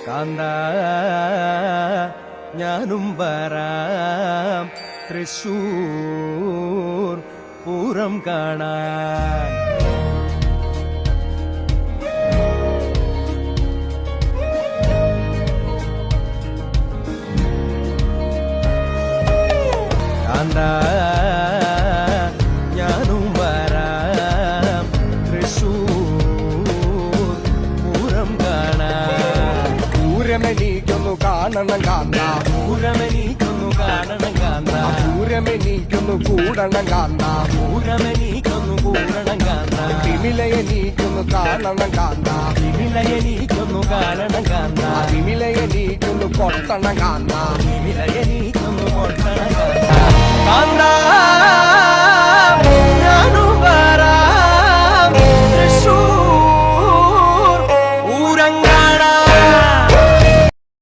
കാന്ത ഞാനും വരാം തൃശൂർ പൂരം കാണാൻ. കാന്ത ഞാനും വരാം തൃശൂർ പൂരം കാണാൻ. പൂരമെനിക്കൊന്നു കാണണം കാന്ത, പൂരമെനിക്കൊന്നു കാണണം കാന്ത, പൂരമെനിക്കൊന്നു കൂടണം കാന്ത, പൂരമെനിക്കൊന്നു കൂടണം കാന്ത, വിമിലയെനിക്കൊന്നു കാണണം കാന്ത, വിമിലയെനിക്കൊന്നു കാണണം കാന്ത, വിമിലയെനിക്കൊന്നു കൊട്ടണം കാന്ത,